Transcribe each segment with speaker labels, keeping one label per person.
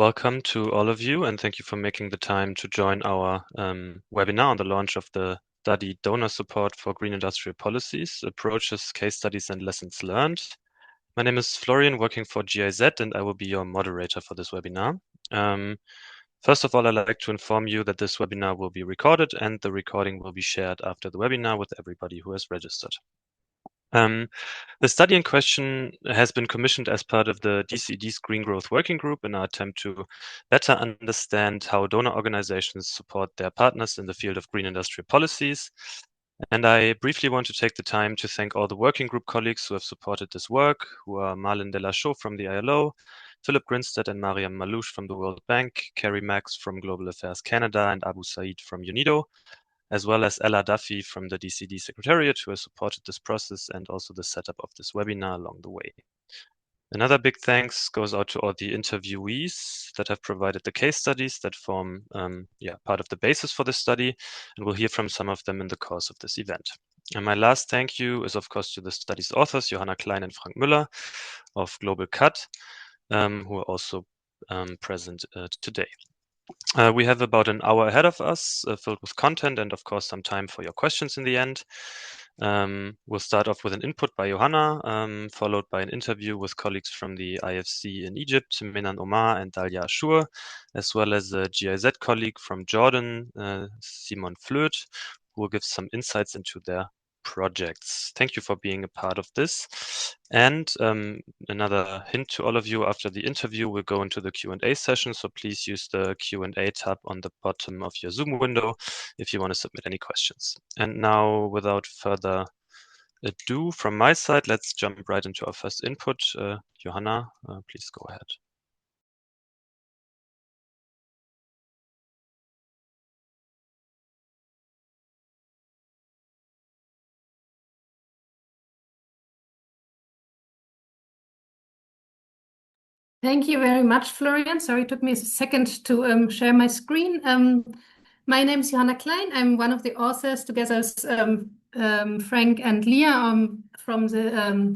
Speaker 1: Welcome to all of you, and thank you for making the time to join our webinar on the launch of the study Donor Support for Green Industrial Policies, Approaches, Case Studies, and Lessons Learned. My name is Florian, working for GIZ, and I will be your moderator for this webinar. First of all, I'd like to inform you that this webinar will be recorded, and the recording will be shared after the webinar with everybody who has registered. The study in question has been commissioned as part of the DCED's Green Growth Working Group in our attempt to better understand how donor organizations support their partners in the field of green industrial policies. And I briefly want to take the time to thank all the working group colleagues who have supported this work, who are Marlin Delachaux from the ILO, Philip Grinstead and Mariam Malouche from the World Bank, Kerry Max from Global Affairs Canada, and Abu Said from UNIDO, as well as Ella Duffy from the DCD Secretariat, who has supported this process and also the setup of this webinar along the way. Another big thanks goes out to all the interviewees that have provided the case studies that form part of the basis for this study, and we'll hear from some of them in the course of this event. And my last thank you is, of course, to the study's authors, Johanna Klein and Frank Müller of Global Cut, who are also present today. We have about an hour ahead of us, filled with content and, of course, some time for your questions in the end. We'll start off with an input by Johanna, followed by an interview with colleagues from the IFC in Egypt, Minan Omar and Dalia Ashur, as well as a GIZ colleague from Jordan, Simon Flöth, who will give some insights into their projects. Thank you for being a part of this. And another hint to all of you, after the interview, we'll go into the Q&A session. So please use the Q&A tab on the bottom of your Zoom window if you want to submit any questions. And now, without further ado, from my side, let's jump right into our first input. Johanna, please go ahead.
Speaker 2: Thank you very much, Florian. Sorry, it took me a second to share my screen. My name is Johanna Klein. I'm one of the authors, together with Frank and Leah, from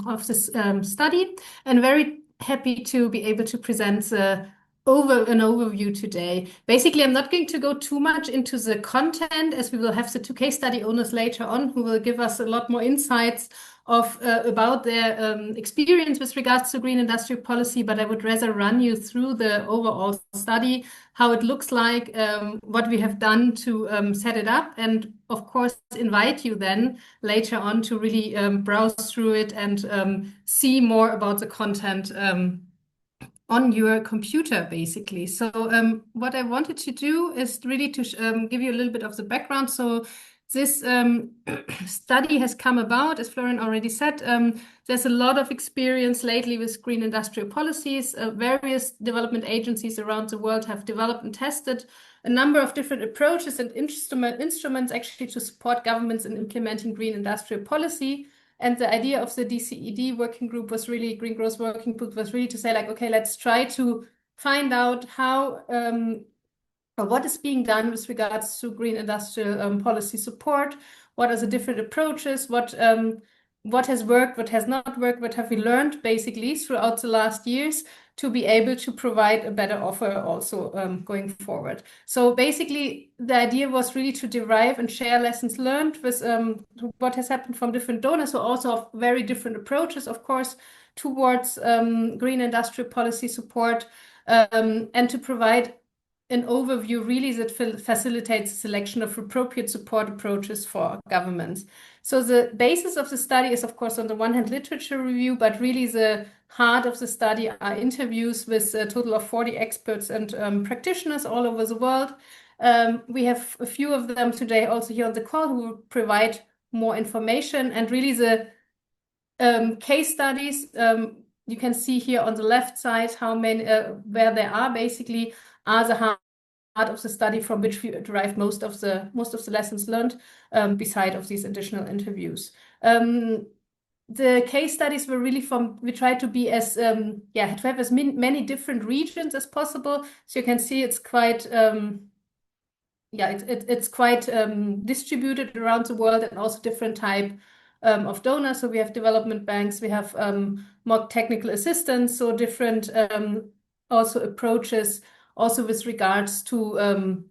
Speaker 2: of this study, and very happy to be able to present an overview today. Basically, I'm not going to go too much into the content, as we will have the two case study owners later on who will give us a lot more insights about their experience with regards to green industrial policy, but I would rather run you through the overall study, how it looks like, what we have done to set it up, and of course invite you then later on to really browse through it and see more about the content on your computer, basically. So what I wanted to do is really to give you a little bit of the background. So this study has come about, as Florian already said. There's a lot of experience lately with green industrial policies. Various development agencies around the world have developed and tested a number of different approaches and instruments actually to support governments in implementing green industrial policy. And the idea of the DCED working group was really, Green Growth Working Group was really to say, like, okay, let's try to find out how what is being done with regards to green industrial policy support. What are the different approaches? What has worked? What has not worked? What have we learned basically throughout the last years to be able to provide a better offer also going forward? So basically, the idea was really to derive and share lessons learned with what has happened from different donors, so also of very different approaches, of course, towards green industrial policy support, and to provide an overview really that facilitates the selection of appropriate support approaches for governments. So the basis of the study is, of course, on the one hand, literature review, but really the heart of the study are interviews with a total of 40 experts and practitioners all over the world. We have a few of them today also here on the call who will provide more information, and really the case studies, you can see here on the left side how many, where they are basically, are the heart of the study from which we derived most of the lessons learned, beside of these additional interviews. The case studies were really we tried to be as to have as many different regions as possible. So you can see it's quite it's quite distributed around the world, and also different type of donors. So we have development banks, we have more technical assistance, so different also approaches also with regards to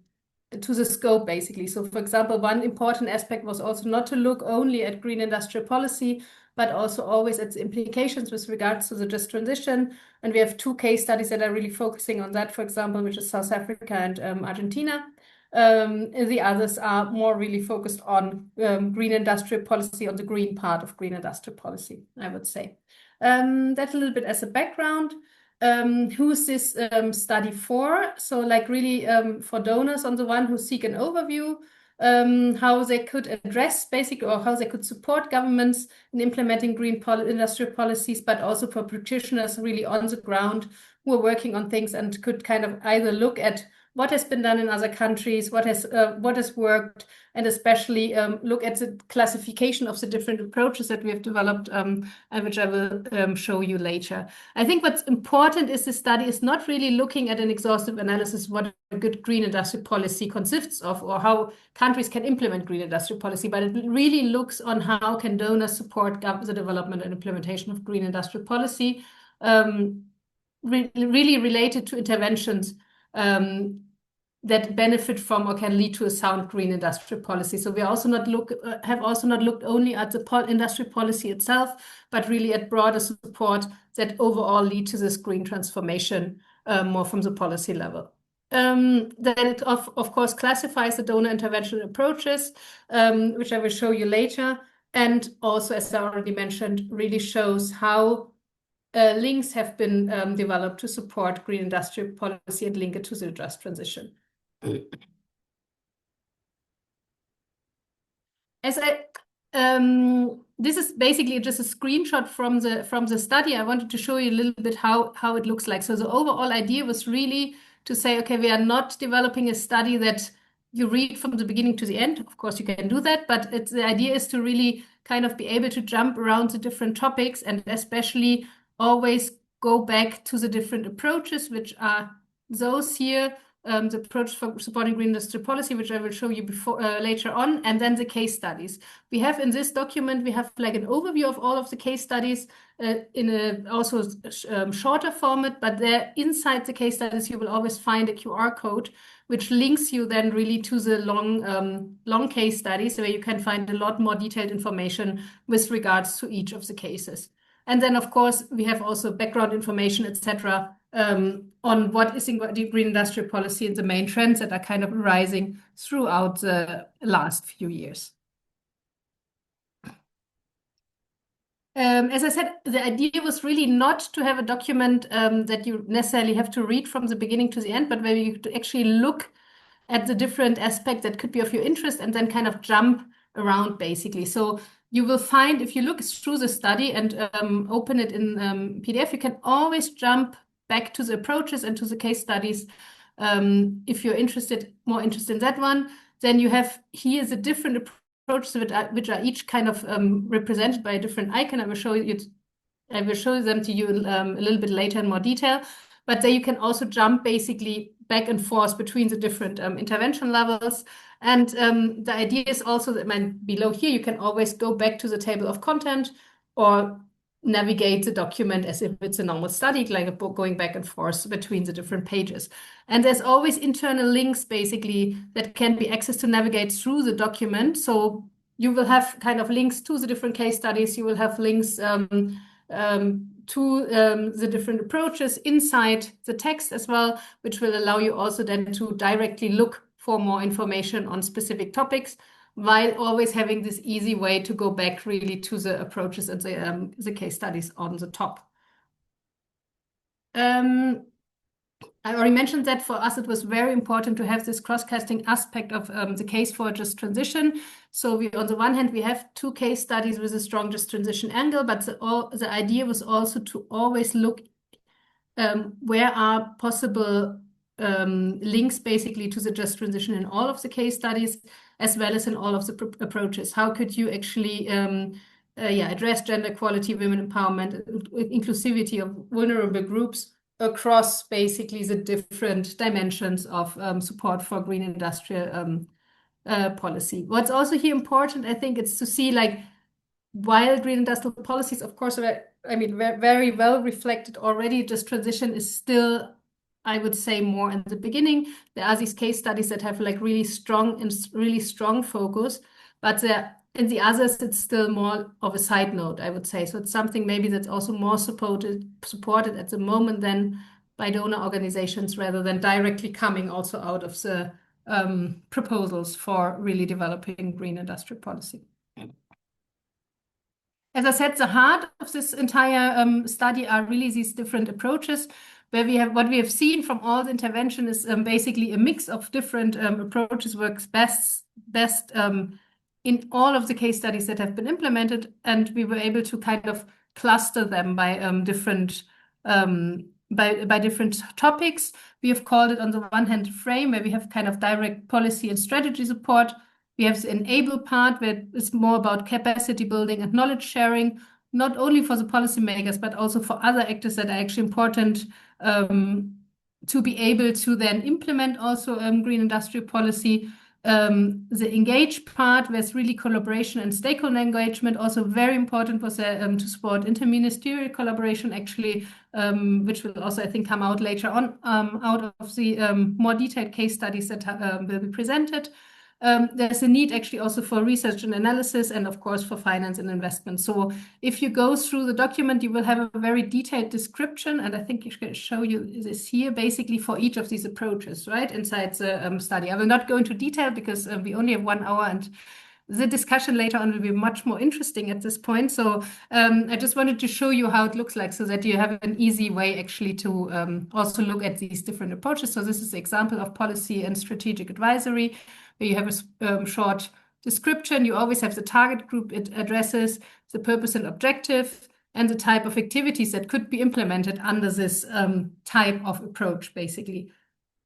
Speaker 2: the scope, basically. So, for example, one important aspect was also not to look only at green industrial policy, but also always at the implications with regards to the just transition. And we have two case studies that are really focusing on that, for example, which is South Africa and Argentina. The others are more really focused on green industrial policy, on the green part of green industrial policy, I would say. That a little bit as a background. Who is this study for? So like really for donors on the one who seek an overview, how they could address basically, or how they could support governments in implementing green industrial policies, but also for practitioners really on the ground who are working on things and could kind of either look at what has been done in other countries, what has worked, and especially look at the classification of the different approaches that we have developed, and which I will show you later. I think what's important is this study is not really looking at an exhaustive analysis what a good green industrial policy consists of or how countries can implement green industrial policy, but it really looks on how can donors support the development and implementation of green industrial policy, really related to interventions that benefit from or can lead to a sound green industrial policy. So we also have also not looked only at the industrial policy itself, but really at broader support that overall lead to this green transformation more from the policy level. Then it of course classifies the donor intervention approaches, which I will show you later. And also, as I already mentioned, really shows how links have been developed to support green industrial policy and link it to the just transition. This is basically just a screenshot from the study. I wanted to show you a little bit how it looks like. So the overall idea was really to say, okay, we are not developing a study that you read from the beginning to the end. Of course, you can do that, but the idea is to really kind of be able to jump around the different topics and especially always go back to the different approaches, which are those here. The approach for supporting green industrial policy, which I will show you later on, and then the case studies. We have in this document, we have like an overview of all of the case studies in a also shorter format, but there inside the case studies, you will always find a QR code, which links you then really to the long case studies where you can find a lot more detailed information with regards to each of the cases. And then, of course, we have also background information, etc., on what is the green industrial policy and the main trends that are kind of rising throughout the last few years. As I said, the idea was really not to have a document that you necessarily have to read from the beginning to the end, but where you to actually look at the different aspects that could be of your interest and then kind of jump around, basically. So you will find if you look through the study and open it in PDF, you can always jump back to the approaches and to the case studies. If you're more interested in that one, then you have here the different approaches which are each kind of represented by a different icon. I will show them to you a little bit later in more detail. But there you can also jump basically back and forth between the different intervention levels. And the idea is also that below here, you can always go back to the table of content or navigate the document as if it's a normal study, like a book going back and forth between the different pages. And there's always internal links, basically, that can be accessed to navigate through the document. So you will have kind of links to the different case studies. You will have links to the different approaches inside the text as well, which will allow you also then to directly look for more information on specific topics, while always having this easy way to go back really to the approaches and the case studies on the top. I already mentioned that for us, it was very important to have this cross-casting aspect of the case for just transition. So on the one hand, we have two case studies with a strong just transition angle, but the idea was also to always look where are possible links basically to the just transition in all of the case studies, as well as in all of the approaches. How could you actually address gender equality, women empowerment, inclusivity of vulnerable groups across basically the different dimensions of support for green industrial policy. What's also here important, I think, it's to see like while green industrial policies, of course, very well reflected already, just transition is still I would say, more in the beginning. There are these case studies that have like really strong focus, but in the others, it's still more of a side note, I would say. So it's something maybe that's also more supported at the moment than by donor organizations rather than directly coming also out of the proposals for really developing green industrial policy. As I said, the heart of this entire study are really these different approaches, where what we have seen from all the intervention is basically a mix of different approaches works best in all of the case studies that have been implemented, and we were able to kind of cluster them by different topics. We have called it on the one hand frame, where we have kind of direct policy and strategy support. We have the enable part, where it's more about capacity building and knowledge sharing, not only for the policymakers, but also for other actors that are actually important to be able to then implement also green industrial policy. The engage part, where it's really collaboration and stakeholder engagement, also very important was to support interministerial collaboration, actually, which will also, I think, come out later on out of the more detailed case studies that will be presented. There's a need actually also for research and analysis, and of course for finance and investment. So if you go through the document, you will have a very detailed description, and I think I can show you this here, basically for each of these approaches, right, inside the study. I will not go into detail because we only have 1 hour, and the discussion later on will be much more interesting at this point. So I just wanted to show you how it looks like so that you have an easy way actually to also look at these different approaches. So this is the example of policy and strategic advisory, where you have a short description. You always have the target group it addresses, the purpose and objective, and the type of activities that could be implemented under this type of approach, basically.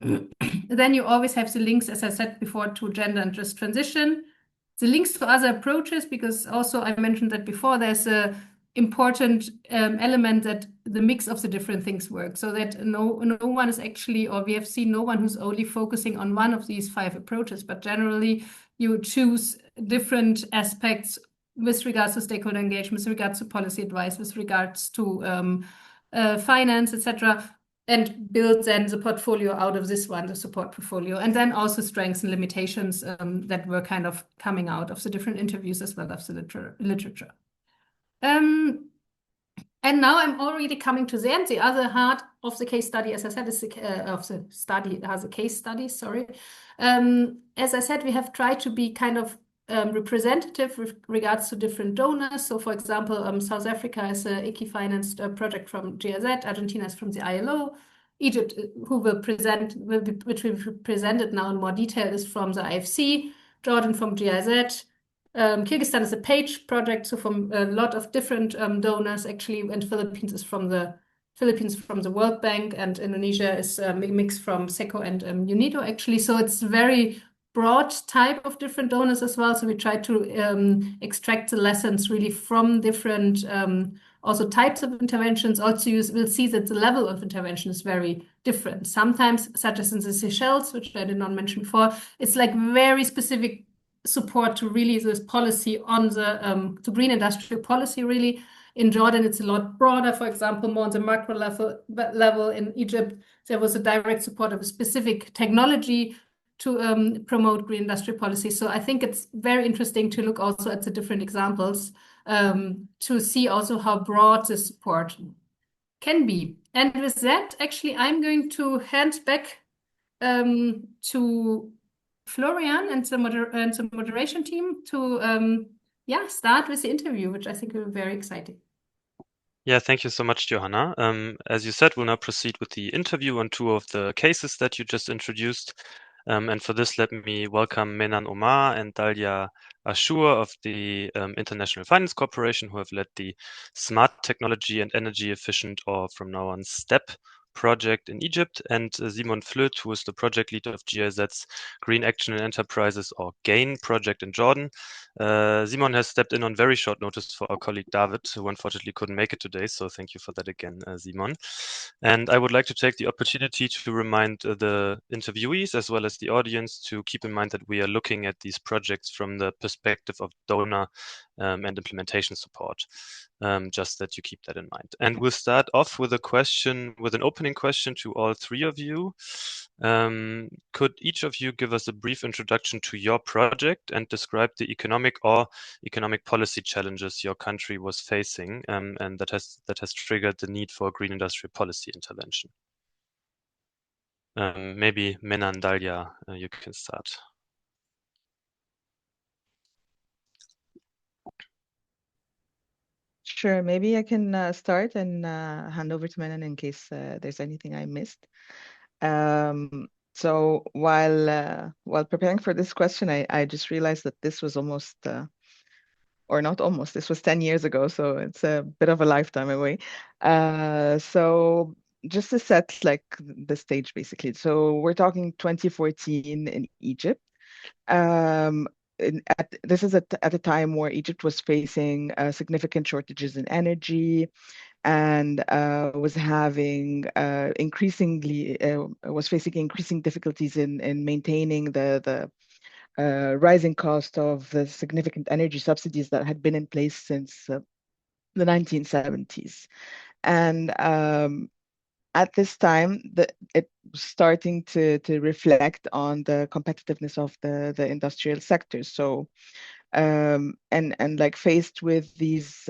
Speaker 2: Then you always have the links, as I said before, to gender and just transition. The links to other approaches, because also I mentioned that before, there's a important element that the mix of the different things work, so that no one is actually, or we have seen no one who's only focusing on one of these 5 approaches, but generally you choose different aspects with regards to stakeholder engagement, with regards to policy advice, with regards to finance, etc., and build then the portfolio out of this one, the support portfolio, and then also strengths and limitations that were kind of coming out of the different interviews as well as the literature. And now I'm already coming to the end. The other heart of the case study, as I said, is of the study as a case study, sorry. As I said, we have tried to be kind of representative with regards to different donors. So for example, South Africa is a ICI-financed project from GIZ, Argentina is from the ILO, Egypt, which will be presented now in more detail, is from the IFC, Jordan from GIZ, Kyrgyzstan is a PAGE project, so from a lot of different donors actually, and Philippines from the World Bank, and Indonesia is a mix from SECO and UNIDO actually. So it's very broad type of different donors as well. So we try to extract the lessons really from different also types of interventions. Also, you will see that the level of intervention is very different. Sometimes, such as in the Seychelles, which I did not mention before, it's like very specific support to really this policy on the to green industrial policy really. In Jordan, it's a lot broader. For example, more on the macro level. In Egypt, there was a direct support of a specific technology to promote green industrial policy. So I think it's very interesting to look also at the different examples to see also how broad the support can be. And with that, actually, I'm going to hand back to Florian and the moderation team to start with the interview, which I think will be very exciting.
Speaker 1: Yeah, thank you so much, Johanna. As you said, we'll now proceed with the interview on 2 of the cases that you just introduced. And for this, let me welcome Menan Omar and Dalia Ashur of the International Finance Corporation, who have led the Smart Technology and Energy Efficient, or from now on, STEP project in Egypt, and Simon Flöth, who is the project lead of GIZ's Green Action and Enterprises, or GAIN project in Jordan. Simon has stepped in on very short notice for our colleague David, who unfortunately couldn't make it today, so thank you for that again, Simon. And I would like to take the opportunity to remind the interviewees as well as the audience to keep in mind that we are looking at these projects from the perspective of donor and implementation support. Just that you keep that in mind. And we'll start off with an opening question to all three of you. Could each of you give us a brief introduction to your project and describe the economic policy challenges your country was facing, and that has triggered the need for green industrial policy intervention? Maybe Mena and Dalia, you can start.
Speaker 3: Sure, maybe I can start and hand over to Menon in case there's anything I missed. So while preparing for this question, I just realized that this was almost, or not almost, this was 10 years ago, so it's a bit of a lifetime away. So just to set like the stage, basically. So we're talking 2014 in Egypt. This is at a time where Egypt was facing significant shortages in energy and was facing increasing difficulties in maintaining the rising cost of the significant energy subsidies that had been in place since the 1970s. And at this time, it was starting to reflect on the competitiveness of the industrial sector. So, and like faced with these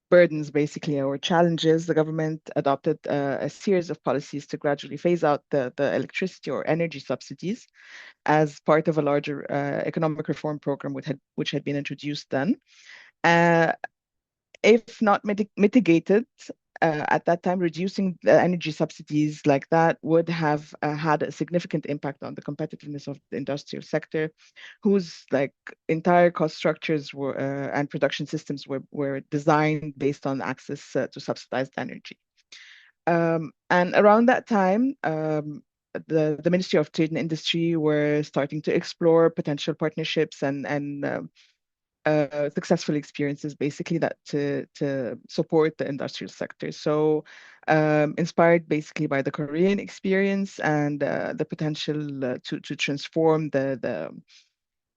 Speaker 3: burdens, basically, or challenges, the government adopted a series of policies to gradually phase out the electricity or energy subsidies as part of a larger economic reform program which had been introduced then. If not mitigated, at that time, reducing the energy subsidies like that would have had a significant impact on the competitiveness of the industrial sector, whose like entire cost structures were and production systems were designed based on access to subsidized energy. And around that time, the Ministry of Trade and Industry were starting to explore potential partnerships and successful experiences, basically, that to support the industrial sector. So, inspired basically by the Korean experience and the potential to transform the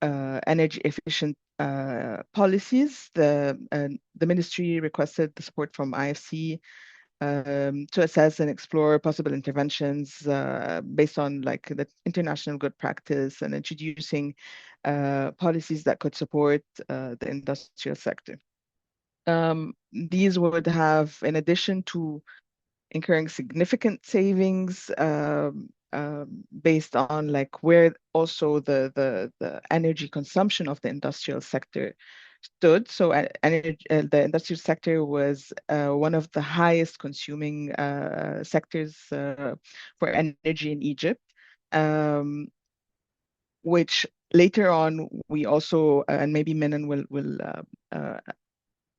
Speaker 3: energy efficient policies, the ministry requested the support from IFC to assess and explore possible interventions based on like the international good practice and introducing policies that could support the industrial sector. These would have, in addition to incurring significant savings based on like where also the energy consumption of the industrial sector stood. So the industrial sector was one of the highest consuming sectors for energy in Egypt, which later on we also, and maybe Menon will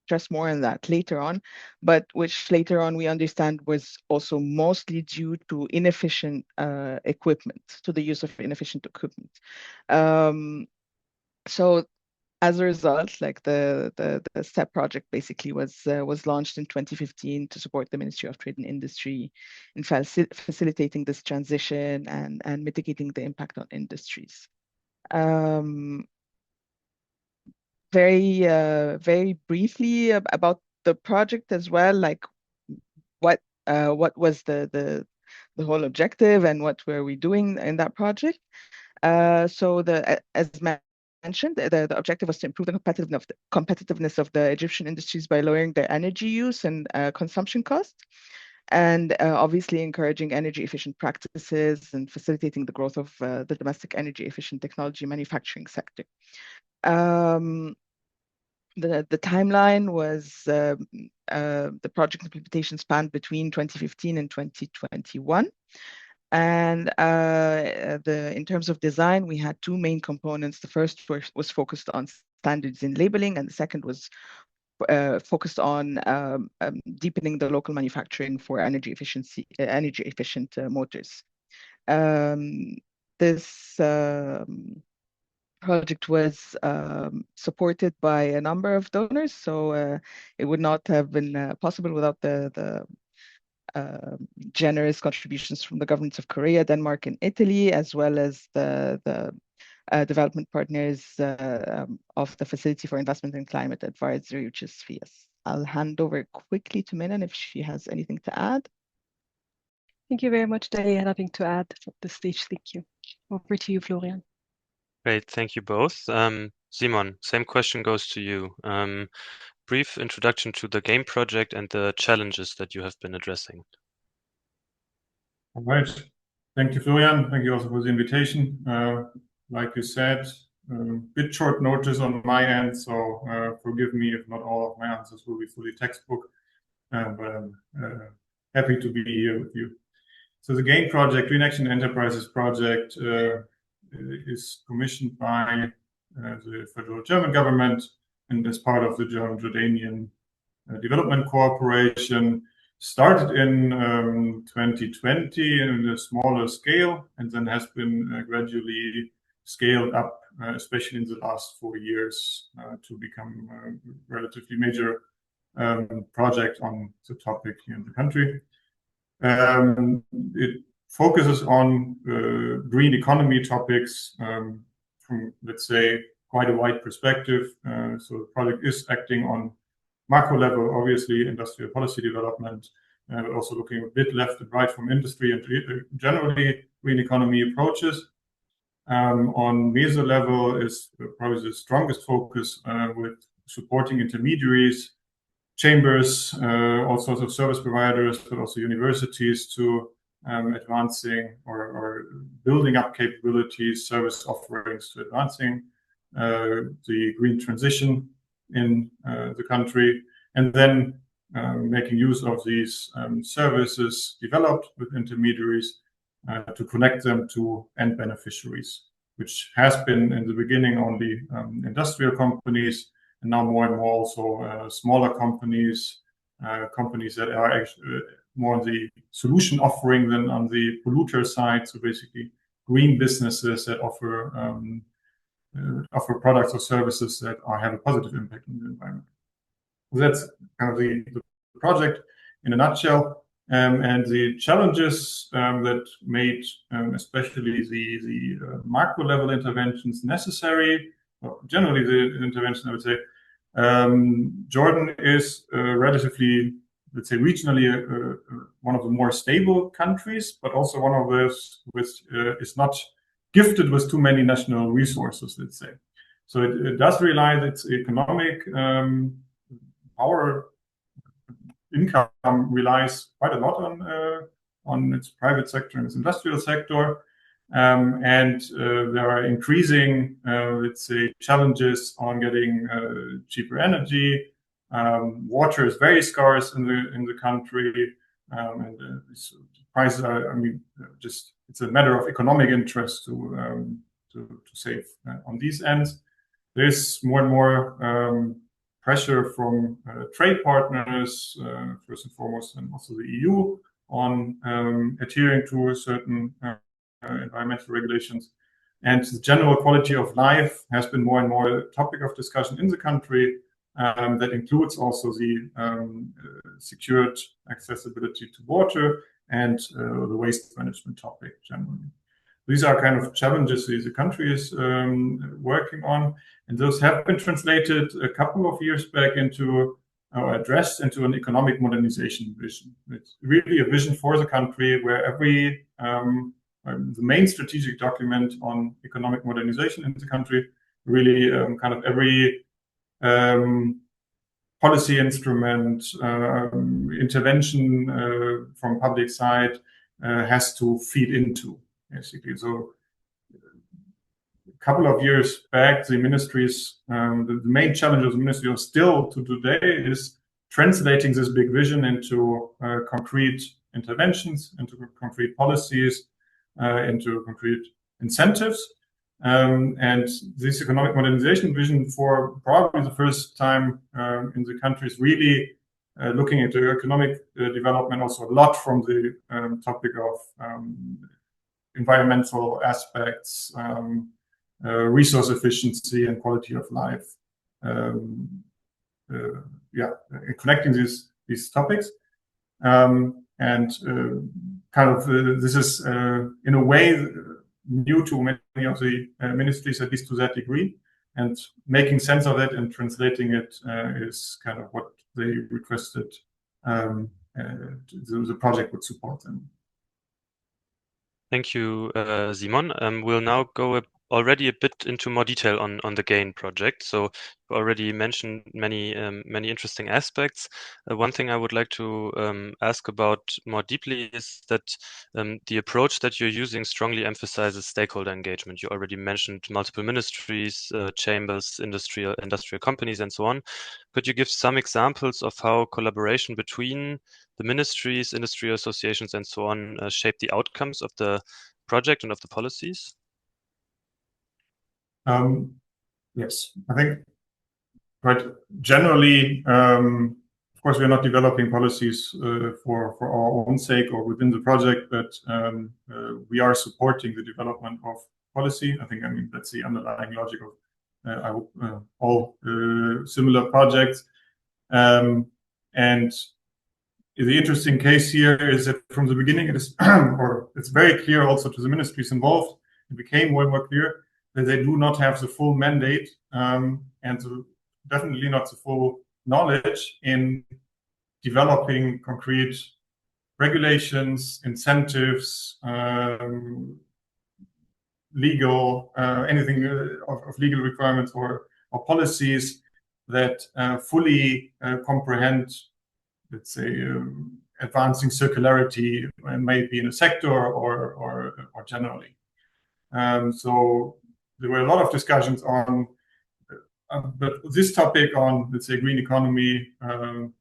Speaker 3: stress more on that later on, but which later on we understand was also mostly due to inefficient equipment, to the use of inefficient equipment. So as a result, like the STEP project basically was launched in 2015 to support the Ministry of Trade and Industry in facilitating this transition and mitigating the impact on industries. Very briefly about the project as well, like what was the whole objective and what were we doing in that project. So as mentioned, the objective was to improve the competitiveness of the Egyptian industries by lowering their energy use and consumption costs, and obviously encouraging energy efficient practices and facilitating the growth of the domestic energy efficient technology manufacturing sector. The timeline was the project implementation spanned between 2015 and 2021. And in terms of design, we had two main components. The first was focused on standards in labeling, and the second was focused on deepening the local manufacturing for energy efficient motors. This project was supported by a number of donors, so it would not have been possible without the generous contributions from the governments of Korea, Denmark, and Italy, as well as the development partners of the Facility for Investment in Climate Advisory, which is FIAS. I'll hand over quickly to Minan if she has anything to add.
Speaker 4: Thank you very much, Dalia. Nothing to add at this stage. Thank you. Over to you, Florian.
Speaker 1: Great, thank you both. Simon, same question goes to you. Brief introduction to the game project and the challenges that you have been addressing.
Speaker 5: All right. Thank you, Florian. Thank you also for the invitation. Like you said, bit short notice on my end, so forgive me if not all of my answers will be fully textbook, but I'm happy to be here with you. So the GAIN project, Green Action Enterprises project, is commissioned by the federal German government and as part of the German-Jordanian Development Cooperation. Started in 2020 in a smaller scale and then has been gradually scaled up, especially in the last 4 years, to become a relatively major project on the topic here in the country. It focuses on green economy topics from, let's say, quite a wide perspective. So the project is acting on macro level, obviously, industrial policy development, but also looking a bit left and right from industry and generally green economy approaches. On meso level is probably the strongest focus with supporting intermediaries, chambers, all sorts of service providers, but also universities to advancing or building up capabilities, service offerings to advancing the green transition in the country, and then making use of these services developed with intermediaries to connect them to end beneficiaries, which has been in the beginning only industrial companies, and now more and more also smaller companies, companies that are actually more on the solution offering than on the polluter side. So basically green businesses that offer products or services that have a positive impact on the environment. So that's kind of the project in a nutshell. And the challenges that made especially the macro level interventions necessary, well, generally the intervention, I would say, Jordan is relatively, let's say, regionally one of the more stable countries, but also one of those which is not gifted with too many national resources, let's say. So it does rely its economic power income relies quite a lot on its private sector and its industrial sector. And there are increasing, let's say, challenges on getting cheaper energy. Water is very scarce in the country, and prices are, I mean, just it's a matter of economic interest to save on these ends. There's more and more pressure from trade partners, first and foremost, and also the EU, on adhering to certain environmental regulations. And the general quality of life has been more and more a topic of discussion in the country. That includes also the secured accessibility to water and the waste management topic generally. These are kind of challenges the country is working on, and those have been translated a couple of years back into addressed into an economic modernization vision. It's really a vision for the country where every the main strategic document on economic modernization in the country, really kind of every policy instrument, intervention from public side has to feed into, basically. So a couple of years back, the ministries, the main challenge of the ministry still to today is translating this big vision into concrete interventions, into concrete policies, into concrete incentives. And this economic modernization vision, for probably the first time in the country, is really looking into economic development also a lot from the topic of environmental aspects, resource efficiency and quality of life. Connecting these topics. And kind of this is in a way new to many of the ministries, at least to that degree. And making sense of it and translating it is kind of what they requested the project would support them.
Speaker 1: Thank you, Simon. We'll now go already a bit into more detail on the GAIN project. So you already mentioned many interesting aspects. One thing I would like to ask about more deeply is that the approach that you're using strongly emphasizes stakeholder engagement. You already mentioned multiple ministries, chambers, industrial companies, and so on. Could you give some examples of how collaboration between the ministries, industry associations, and so on shape the outcomes of the project and of the policies?
Speaker 5: Yes, I think, right, generally, of course, we're not developing policies for our own sake or within the project, but we are supporting the development of policy. I mean, that's the underlying logic of, I hope, all similar projects. And the interesting case here is that from the beginning, it is, or it's very clear also to the ministries involved, it became more and more clear that they do not have the full mandate and definitely not the full knowledge in developing concrete regulations, incentives, legal, anything of legal requirements or policies that fully comprehend, let's say, advancing circularity, maybe in a sector or generally. So there were a lot of discussions on, but this topic on, let's say, green economy,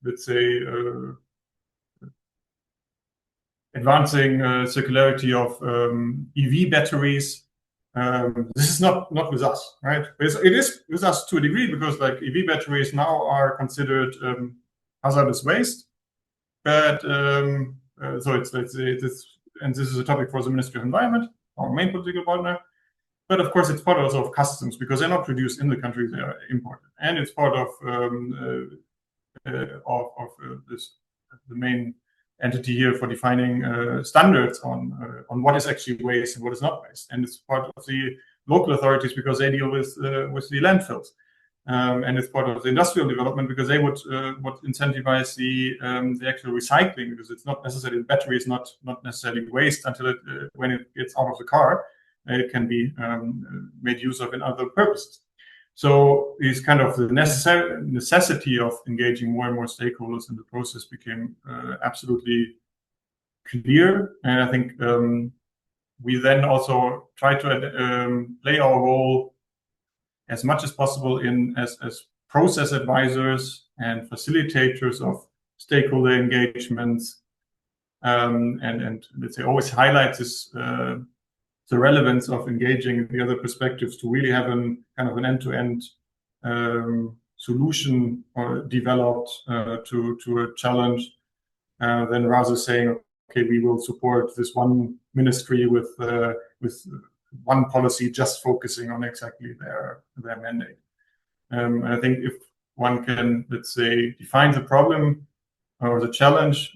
Speaker 5: let's say, advancing circularity of EV batteries. This is not with us, right? It is with us to a degree because like EV batteries now are considered hazardous waste, but so it's and this is a topic for the Ministry of Environment, our main political partner. But of course, it's part also of customs because they're not produced in the country; they are imported, and it's part of this the main entity here for defining standards on what is actually waste and what is not waste, and it's part of the local authorities because they deal with the landfills, and it's part of the industrial development because they would incentivize the actual recycling because it's not necessarily the battery is not necessarily waste until it when it gets out of the car. It can be made use of in other purposes. So it's kind of the necessity of engaging more and more stakeholders in the process became absolutely clear. And I think we then also try to play our role as much as possible as process advisors and facilitators of stakeholder engagements, and let's say always highlight this the relevance of engaging the other perspectives to really have an end-to-end solution or developed to a challenge, than rather saying, okay, we will support this one ministry with one policy just focusing on exactly their mandate. And I think if one can, let's say, define the problem or the challenge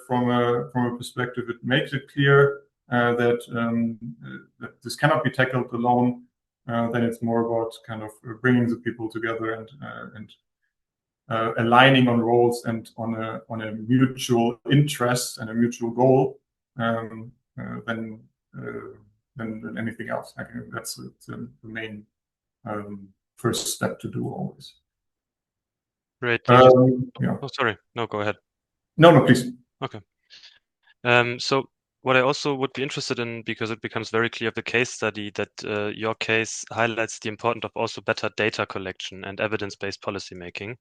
Speaker 5: from a perspective, it makes it clear that this cannot be tackled alone. Then it's more about kind of bringing the people together and aligning on roles and on a mutual interest and a mutual goal than anything else. I think that's the main first step to do always.
Speaker 1: Great. Yeah. Oh, sorry. No, go ahead.
Speaker 5: No, please.
Speaker 1: Okay. So what I also would be interested in, because it becomes very clear of the case study that your case highlights the importance of also better data collection and evidence-based policymaking.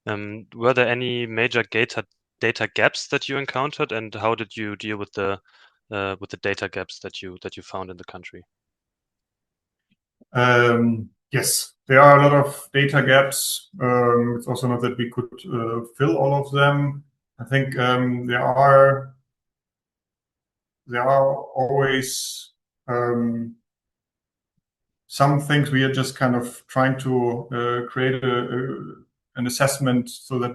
Speaker 1: Were there any major data gaps that you encountered, and how did you deal with the data gaps that you found in the country?
Speaker 5: Yes, there are a lot of data gaps. It's also not that we could fill all of them. I think there are always some things we are just kind of trying to create an assessment so that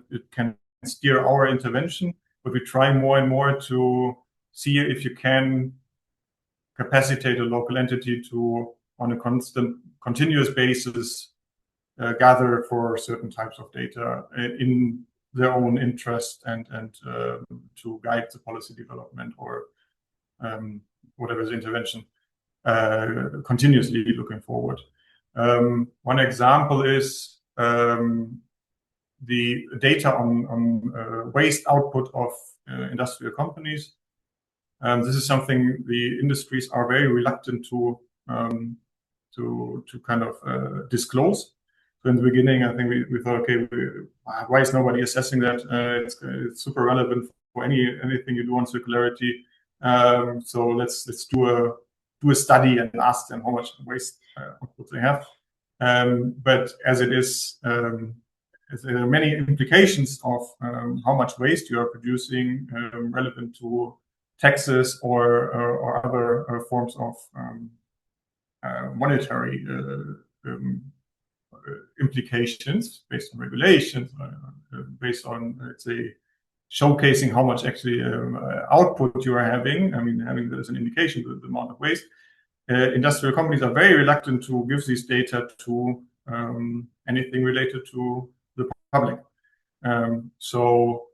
Speaker 5: it can steer our intervention. But we try more and more to see if you can capacitate a local entity to, on a continuous basis, gather for certain types of data in their own interest and to guide the policy development or whatever the intervention, continuously looking forward. One example is the data on waste output of industrial companies. This is something the industries are very reluctant to kind of disclose. So in the beginning, I think we thought, okay, why is nobody assessing that? It's super relevant for anything you do on circularity. So let's do a study and ask them how much waste output they have. But as it is, there are many implications of how much waste you are producing relevant to taxes or other forms of monetary implications based on regulations, based on, let's say, showcasing how much actually output you are having. I mean, having this as an indication of the amount of waste. Industrial companies are very reluctant to give these data to anything related to the public. So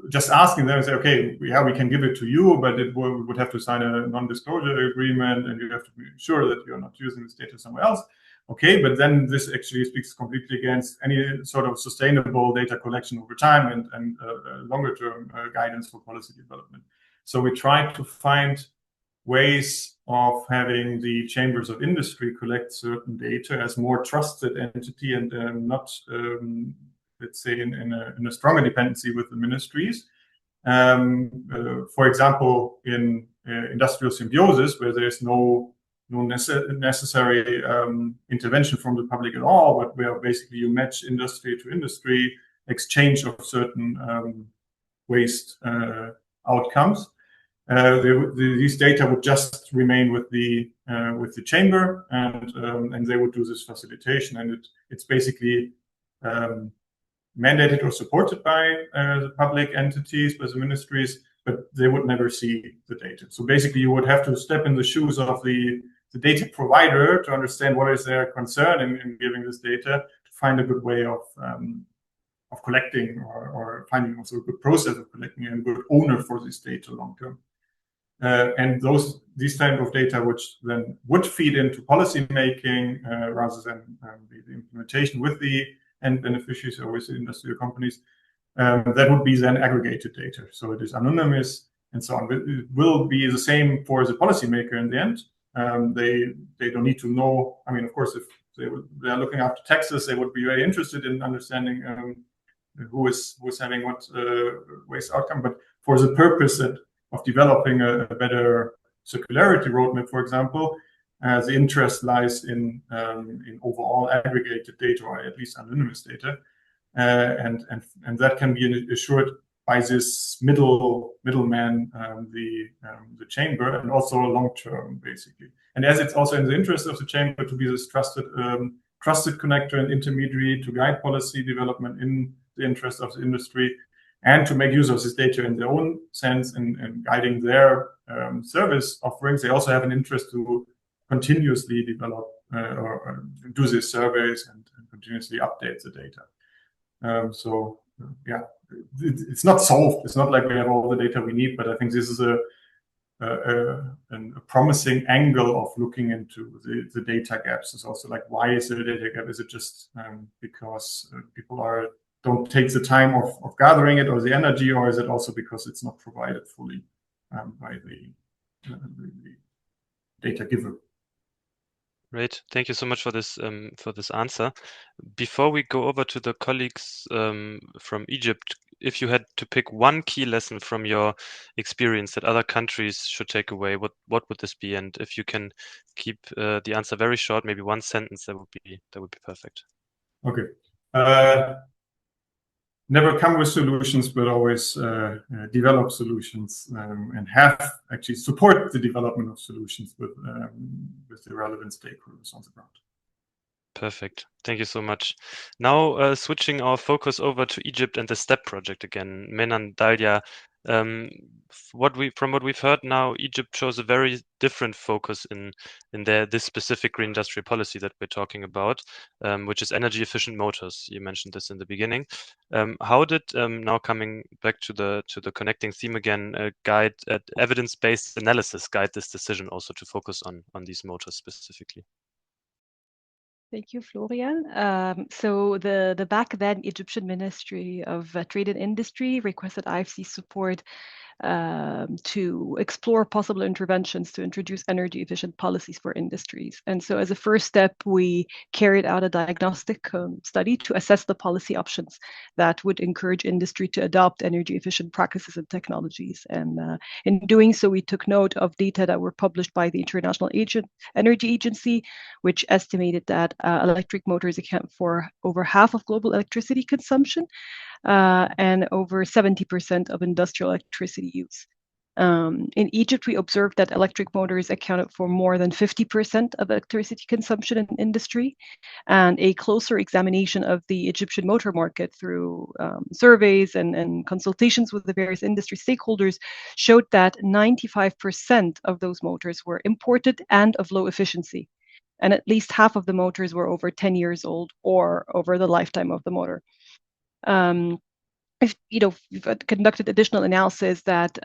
Speaker 5: just asking them, say, okay, yeah, we can give it to you, but we would have to sign a non-disclosure agreement, and you have to be sure that you're not using this data somewhere else. Okay, but then this actually speaks completely against any sort of sustainable data collection over time and longer-term guidance for policy development. So we try to find ways of having the chambers of industry collect certain data as more trusted entity and not, let's say, in a stronger dependency with the ministries. For example, in industrial symbiosis, where there's no necessary intervention from the public at all, but where basically you match industry to industry, exchange of certain waste outcomes. These data would just remain with the chamber, and they would do this facilitation, and it's basically mandated or supported by the public entities, by the ministries, but they would never see the data. So basically, you would have to step in the shoes of the data provider to understand what is their concern in giving this data, to find a good way of collecting or finding also a good process of collecting and a good owner for this data long term. And these type of data, which then would feed into policy making rather than the implementation with the end beneficiaries or with the industrial companies, that would be then aggregated data. So it is anonymous and so on. It will be the same for the policymaker in the end. They don't need to know. I mean, of course, if they are looking after taxes, they would be very interested in understanding who is having what waste outcome. But for the purpose of developing a better circularity roadmap, for example, the interest lies in overall aggregated data, or at least anonymous data, and that can be assured by this middleman, the chamber, and also long term, basically. And as it's also in the interest of the chamber to be this trusted connector and intermediary to guide policy development in the interest of the industry, and to make use of this data in their own sense and guiding their service offerings, they also have an interest to continuously develop or do these surveys and continuously update the data. So yeah, it's not solved. It's not like we have all the data we need, but I think this is a promising angle of looking into the data gaps. It's also like, why is there a data gap? Is it just because people don't take the time of gathering it or the energy, or is it also because it's not provided fully by the data giver?
Speaker 1: Great. Thank you so much for this answer. Before we go over to the colleagues from Egypt, if you had to pick one key lesson from your experience that other countries should take away, what would this be? And if you can keep the answer very short, maybe one sentence, that would be perfect.
Speaker 5: Okay. Never come with solutions, but always develop solutions and have actually support the development of solutions with the relevant stakeholders on the ground.
Speaker 1: Perfect. Thank you so much. Now switching our focus over to Egypt and the STEP project again. Menan, Dalia, From what we've heard now, Egypt shows a very different focus in this specific green industrial policy that we're talking about, which is energy efficient motors. You mentioned this in the beginning. How did now coming back to the connecting theme again, evidence-based analysis guide this decision also to focus on these motors specifically?
Speaker 4: Thank you, Florian. So the back then Egyptian Ministry of Trade and Industry requested IFC support to explore possible interventions to introduce energy efficient policies for industries. And so as a first step, we carried out a diagnostic study to assess the policy options that would encourage industry to adopt energy efficient practices and technologies. And in doing so, we took note of data that were published by the International Energy Agency, which estimated that electric motors account for over half of global electricity consumption and over 70% of industrial electricity use. In Egypt, we observed that electric motors accounted for more than 50% of electricity consumption in industry, and a closer examination of the Egyptian motor market through surveys and consultations with the various industry stakeholders showed that 95% of those motors were imported and of low efficiency, and at least half of the motors were over 10 years old or over the lifetime of the motor. We've conducted additional analysis that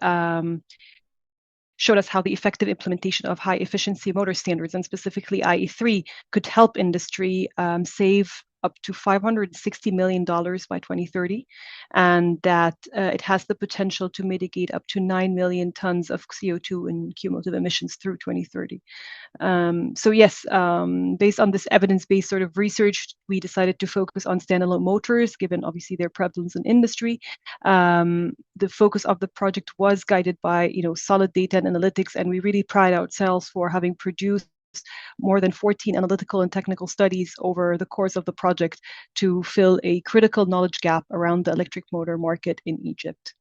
Speaker 4: showed us how the effective implementation of high efficiency motor standards, and specifically IE3, could help industry save up to $560 million by 2030, and that it has the potential to mitigate up to 9 million tons of CO2 in cumulative emissions through 2030. So yes, based on this evidence-based sort of research, we decided to focus on standalone motors, given obviously their prevalence in industry. The focus of the project was guided by solid data and analytics, and we really pride ourselves for having produced more than 14 analytical and technical studies over the course of the project to fill a critical knowledge gap around the electric motor market in Egypt.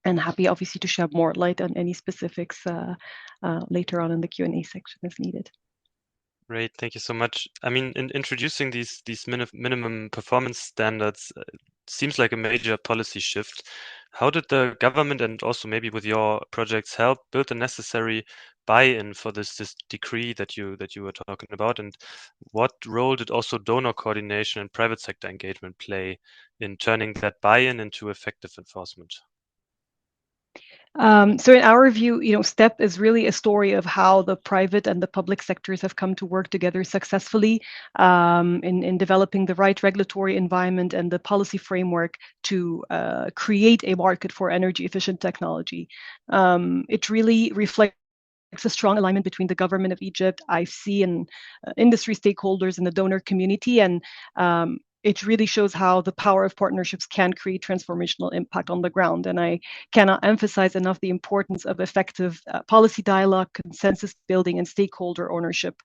Speaker 4: And happy, obviously, to shed more light on any specifics later on in the Q&A section as needed.
Speaker 1: Great, thank you so much. I mean, in introducing these minimum performance standards seems like a major policy shift. How did the government and also maybe with your projects help build the necessary buy-in for this decree that you were talking about, and what role did also donor coordination and private sector engagement play in turning that buy-in into effective enforcement?
Speaker 4: So in our view, STEP is really a story of how the private and the public sectors have come to work together successfully in developing the right regulatory environment and the policy framework to create a market for energy efficient technology. It really reflects a strong alignment between the government of Egypt, IFC, and industry stakeholders in the donor community, and it really shows how the power of partnerships can create transformational impact on the ground. And I cannot emphasize enough the importance of effective policy dialogue, consensus building, and stakeholder ownership.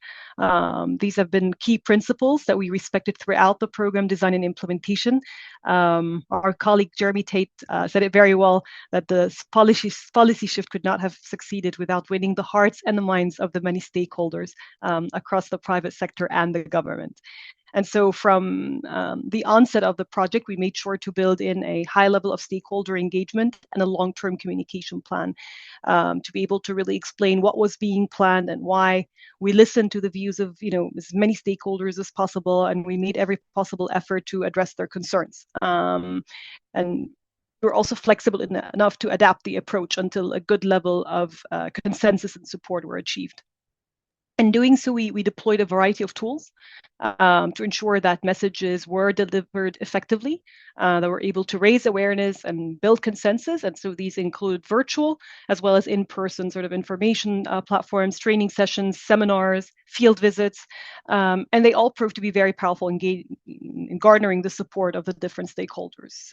Speaker 4: These have been key principles that we respected throughout the program design and implementation. Our colleague Jeremy Tate said it very well, that the policy shift could not have succeeded without winning the hearts and the minds of the many stakeholders across the private sector and the government. And so from the onset of the project, we made sure to build in a high level of stakeholder engagement and a long-term communication plan to be able to really explain what was being planned and why. We listened to the views of as many stakeholders as possible, and we made every possible effort to address their concerns. And we're also flexible enough to adapt the approach until a good level of consensus and support were achieved. In doing so, we deployed a variety of tools to ensure that messages were delivered effectively, that were able to raise awareness and build consensus. And so these include virtual as well as in-person sort of information platforms, training sessions, seminars, field visits, and they all proved to be very powerful in garnering the support of the different stakeholders.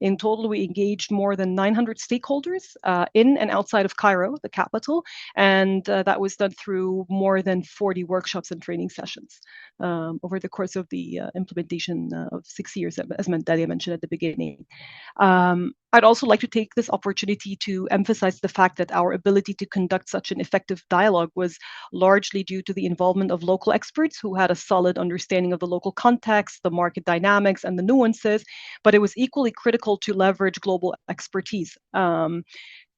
Speaker 4: In total, we engaged more than 900 stakeholders in and outside of Cairo, the capital, and that was done through more than 40 workshops and training sessions. over the course of the implementation of 6 years, as Dalia mentioned at the beginning. I'd also like to take this opportunity to emphasize the fact that our ability to conduct such an effective dialogue was largely due to the involvement of local experts who had a solid understanding of the local context, the market dynamics, and the nuances, but it was equally critical to leverage global expertise to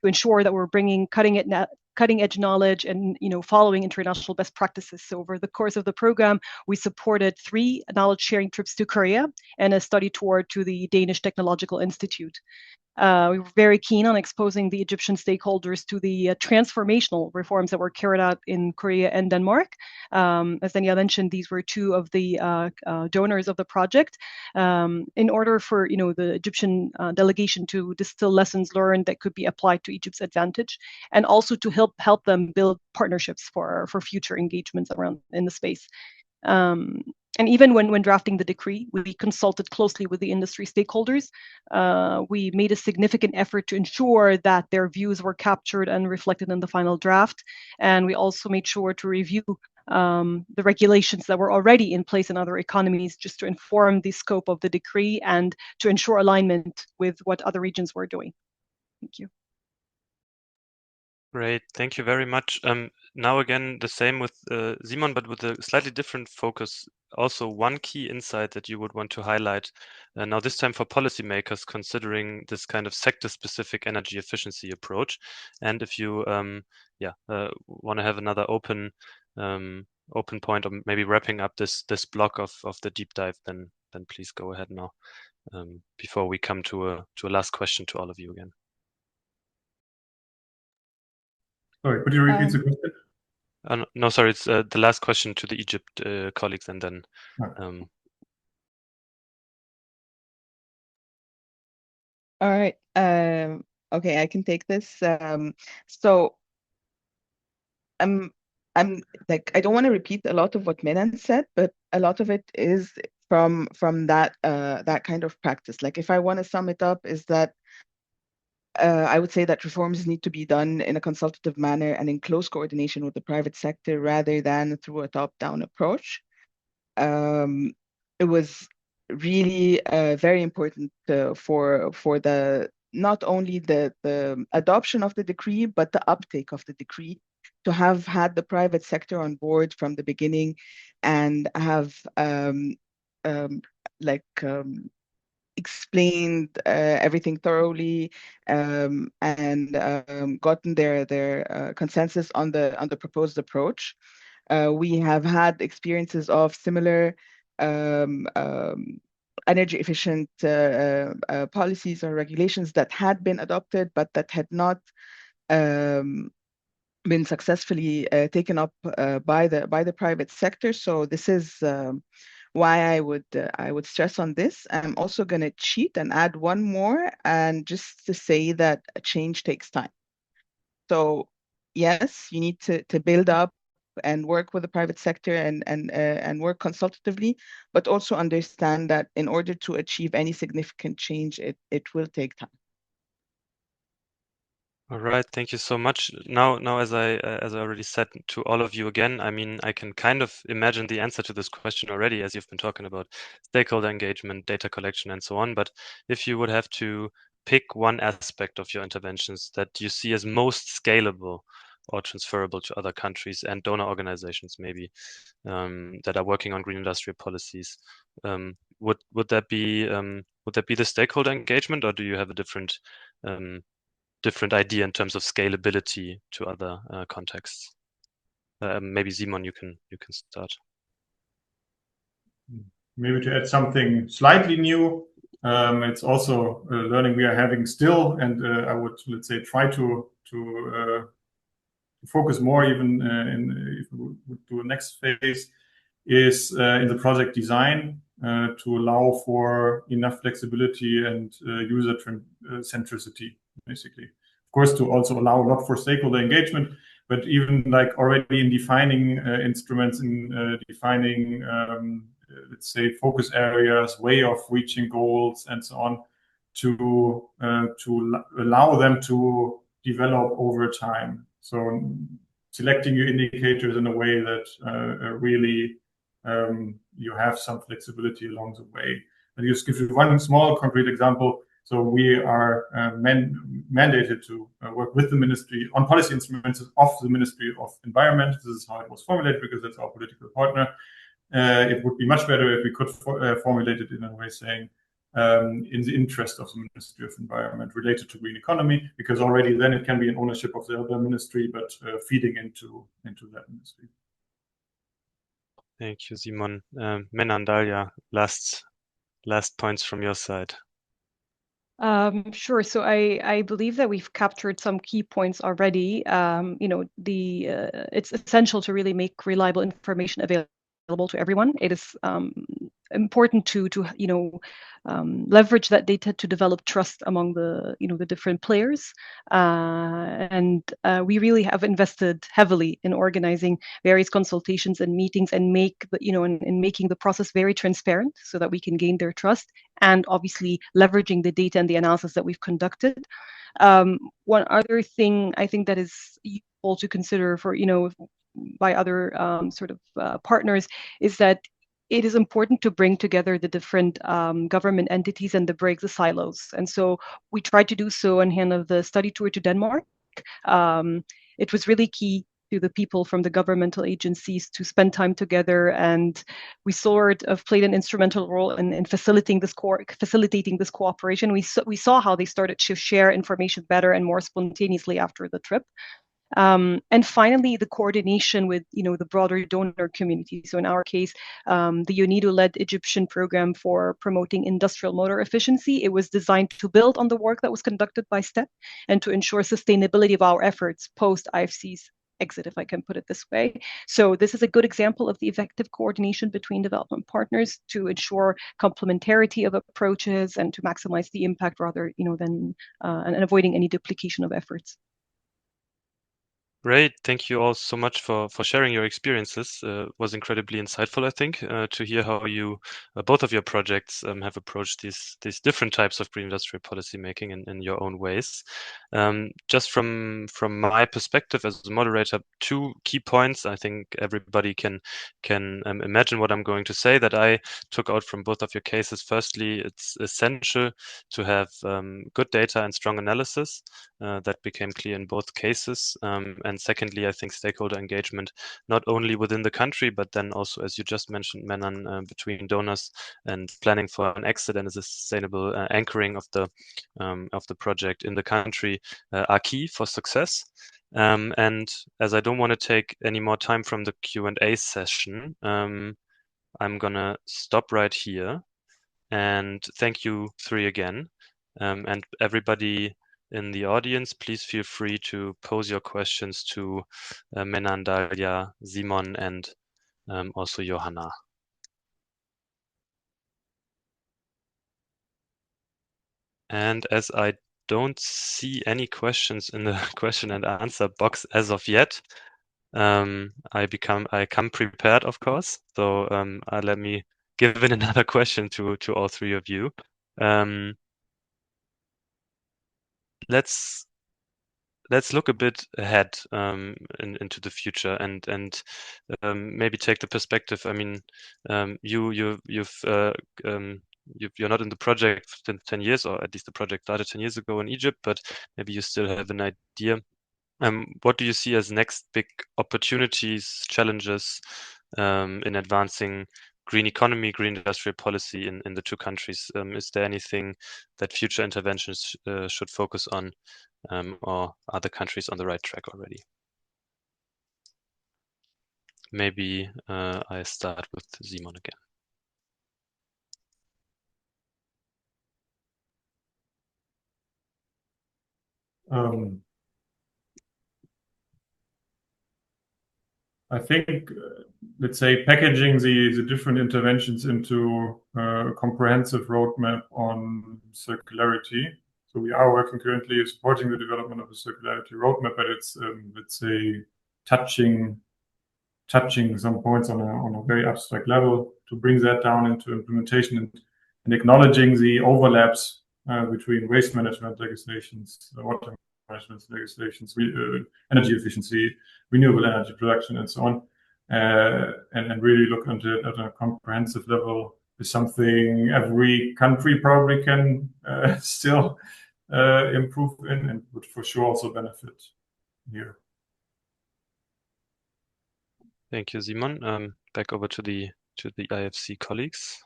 Speaker 4: ensure that we're bringing cutting-edge knowledge and following international best practices. So over the course of the program, we supported 3 knowledge-sharing trips to Korea and a study tour to the Danish Technological Institute. We were very keen on exposing the Egyptian stakeholders to the transformational reforms that were carried out in Korea and Denmark. As Danielle mentioned, these were 2 of the donors of the project. In order for the Egyptian delegation to distill lessons learned that could be applied to Egypt's advantage, and also to help them build partnerships for future engagements around in the space. And even when drafting the decree, we consulted closely with the industry stakeholders. We made a significant effort to ensure that their views were captured and reflected in the final draft. And we also made sure to review the regulations that were already in place in other economies, just to inform the scope of the decree and to ensure alignment with what other regions were doing. Thank you.
Speaker 1: Great, thank you very much. Now again, the same with Simon, but with a slightly different focus. Also, one key insight that you would want to highlight, now this time for policymakers considering this kind of sector-specific energy efficiency approach. And if you want to have another open point, or maybe wrapping up this block of the deep dive, then please go ahead now, before we come to a last question to all of you again.
Speaker 5: Sorry, could you repeat the question?
Speaker 1: No, sorry, it's the last question to the Egypt colleagues, and then.
Speaker 3: All right. Okay, I can take this. So I'm like, I don't want to repeat a lot of what Menan said, but a lot of it is from that kind of practice. Like, if I want to sum it up, is that I would say that reforms need to be done in a consultative manner and in close coordination with the private sector rather than through a top-down approach. It was really very important for the not only the adoption of the decree, but the uptake of the decree, to have had the private sector on board from the beginning and have explained everything thoroughly and gotten their consensus on the proposed approach. We have had experiences of similar energy efficient policies or regulations that had been adopted, but that had not been successfully taken up by the private sector. So this is why I would stress on this. I'm also going to cheat and add one more, and just to say that a change takes time. So yes, you need to build up and work with the private sector and work consultatively, but also understand that in order to achieve any significant change, it will take time.
Speaker 1: All right, thank you so much. Now, as I already said to all of you again, I mean, I can kind of imagine the answer to this question already, as you've been talking about stakeholder engagement, data collection, and so on. But if you would have to pick one aspect of your interventions that you see as most scalable or transferable to other countries and donor organizations, maybe that are working on green industrial policies, would that be the stakeholder engagement, or do you have a different idea in terms of scalability to other contexts? Maybe Simon, you can start.
Speaker 5: Maybe to add something slightly new, it's also a learning we are having still, and I would, let's say, try to focus more even if we would do a next phase, is in the project design to allow for enough flexibility and user centricity, basically. Of course, to also allow a lot for stakeholder engagement, but even like already in defining instruments, in defining, let's say, focus areas, way of reaching goals, and so on, to allow them to develop over time. So selecting your indicators in a way that really you have some flexibility along the way. I'll just give you one small concrete example. So we are mandated to work with the ministry on policy instruments of the Ministry of Environment. This is how it was formulated because that's our political partner. It would be much better if we could formulate it in a way saying in the interest of the Ministry of Environment related to green economy, because already then it can be an ownership of the other ministry, but feeding into that ministry.
Speaker 1: Thank you, Simon. Menan, Dalia, last points from your side.
Speaker 4: Sure. So I believe that we've captured some key points already. It's essential to really make reliable information available to everyone. It is important to leverage that data to develop trust among the different players. And we really have invested heavily in organizing various consultations and meetings and in making the process very transparent so that we can gain their trust, and obviously leveraging the data and the analysis that we've conducted. One other thing I think that is useful to consider for by other partners is that it is important to bring together the different government entities and to break the silos. And so we tried to do so in hand of the study tour to Denmark. It was really key to the people from the governmental agencies to spend time together, and we sort of played an instrumental role in facilitating this cooperation. We saw how they started to share information better and more spontaneously after the trip. And finally, the coordination with the broader donor community. So in our case, the UNIDO-led Egyptian program for promoting industrial motor efficiency, it was designed to build on the work that was conducted by STEP and to ensure sustainability of our efforts post IFC's exit, if I can put it this way. So this is a good example of the effective coordination between development partners to ensure complementarity of approaches and to maximize the impact rather than and avoiding any duplication of efforts.
Speaker 1: Great. Thank you all so much for sharing your experiences. Was incredibly insightful, I think, to hear how you, both of your projects have approached these different types of green industrial policy making in your own ways. Just from my perspective as a moderator, 2 key points. I think everybody can imagine what I'm going to say that I took out from both of your cases. Firstly, it's essential to have good data and strong analysis. That became clear in both cases. And secondly, I think stakeholder engagement, not only within the country, but then also, as you just mentioned, Menan, between donors and planning for an exit and a sustainable anchoring of the project in the country are key for success. And as I don't want to take any more time from the Q&A session, I'm gonna stop right here and thank you 3 again. And everybody in the audience, please feel free to pose your questions to Menan, Dalia, Simon, and also Johanna. And as I don't see any questions in the question and answer box as of yet, I come prepared, of course. So let me give in another question to all 3 of you. Let's look a bit ahead into the future and maybe take the perspective. I mean, you're not in the project since 10 years, or at least the project started 10 years ago in Egypt, but maybe you still have an idea. What do you see as next big opportunities, challenges in advancing green economy, green industrial policy in the 2 countries? Is there anything that future interventions should focus on, or are the countries on the right track already? Maybe I start with Simon again.
Speaker 5: I think, let's say, packaging the different interventions into a comprehensive roadmap on circularity. So we are working currently supporting the development of a circularity roadmap, but it's, let's say, touching some points on a very abstract level to bring that down into implementation and acknowledging the overlaps between waste management legislations, water management legislations, energy efficiency, renewable energy production, and so on. and really look into it at a comprehensive level is something every country probably can still improve in, and would for sure also benefit here.
Speaker 1: Thank you, Simon. Back over to the IFC colleagues.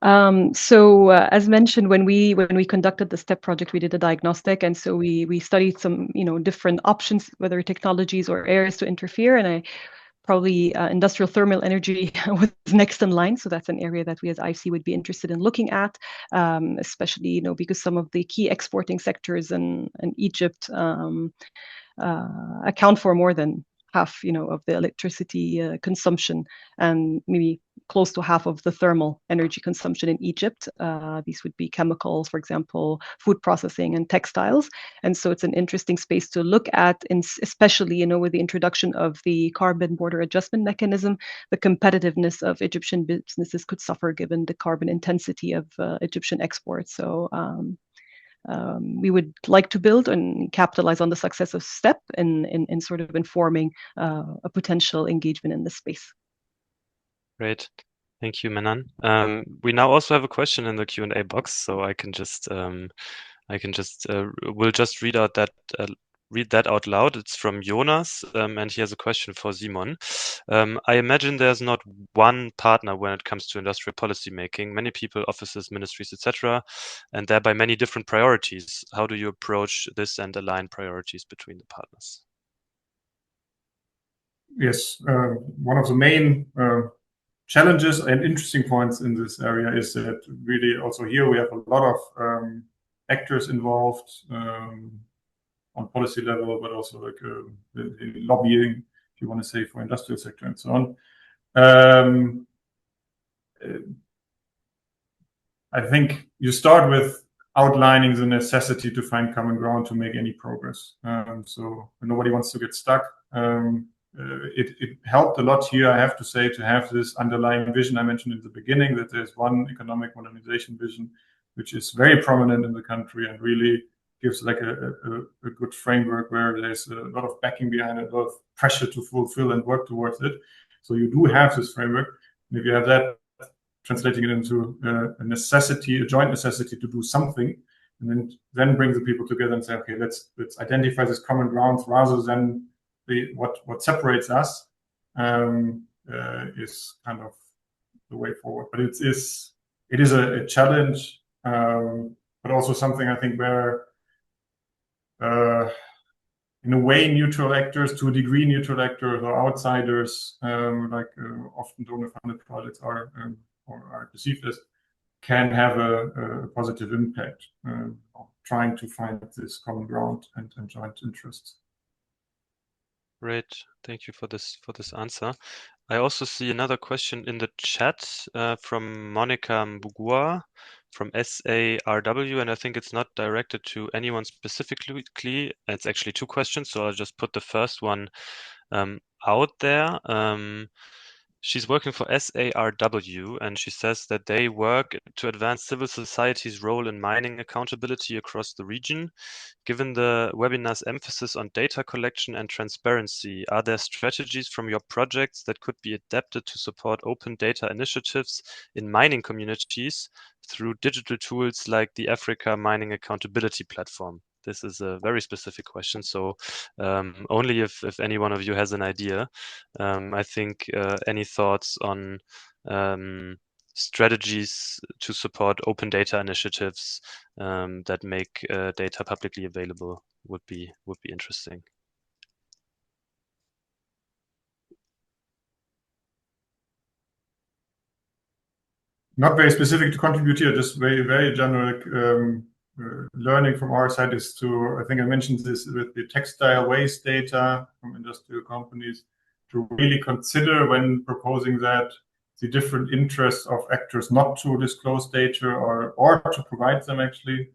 Speaker 4: As mentioned, when we conducted the STEP project, we did a diagnostic, and so we studied some different options, whether technologies or areas to interfere, and probably industrial thermal energy was next in line. So that's an area that we as IFC would be interested in looking at, especially because some of the key exporting sectors in Egypt account for more than half of the electricity consumption, and maybe close to half of the thermal energy consumption in Egypt. These would be chemicals, for example, food processing and textiles. And so it's an interesting space to look at, especially with the introduction of the carbon border adjustment mechanism. The competitiveness of Egyptian businesses could suffer given the carbon intensity of Egyptian exports. So we would like to build and capitalize on the success of STEP in sort of informing a potential engagement in this space.
Speaker 1: Great. Thank you, Menan. We now also have a question in the Q&A box, so I can just we'll just read that out loud. It's from Jonas, and he has a question for Simon. I imagine there's not one partner when it comes to industrial policy making, many people, offices, ministries, etc., and thereby many different priorities. How do you approach this and align priorities between the partners?
Speaker 5: Yes, one of the main challenges and interesting points in this area is that really also here we have a lot of actors involved on policy level, but also like the lobbying, if you want to say, for industrial sector and so on. I think you start with outlining the necessity to find common ground to make any progress. So nobody wants to get stuck. It helped a lot here, I have to say, to have this underlying vision I mentioned in the beginning, that there's one economic modernization vision, which is very prominent in the country and really gives like a good framework where there's a lot of backing behind it, a lot of pressure to fulfill and work towards it. So you do have this framework. And if you have that, translating it into a necessity, a joint necessity to do something, and then bring the people together and say, okay, let's identify this common ground rather than what separates us, is kind of the way forward. But it is a challenge, but also something I think where, in a way, neutral actors, to a degree, neutral actors or outsiders, often donor-funded projects are perceived as, can have a positive impact of trying to find this common ground and joint interests.
Speaker 1: Great, thank you for this answer. I also see another question in the chat from Monica Mbugua from SARW, and I think it's not directed to anyone specifically. It's actually two questions, so I'll just put the first one out there. She's working for SARW, and she says that they work to advance civil society's role in mining accountability across the region. Given the webinar's emphasis on data collection and transparency, are there strategies from your projects that could be adapted to support open data initiatives in mining communities through digital tools like the Africa Mining Accountability Platform? This is a very specific question, so only if any one of you has an idea. I think any thoughts on strategies to support open data initiatives that make data publicly available would be interesting.
Speaker 5: Not very specific to contribute here, just very, very general learning from our side is to, I think I mentioned this with the textile waste data from industrial companies, to really consider when proposing that the different interests of actors not to disclose data or to provide them actually.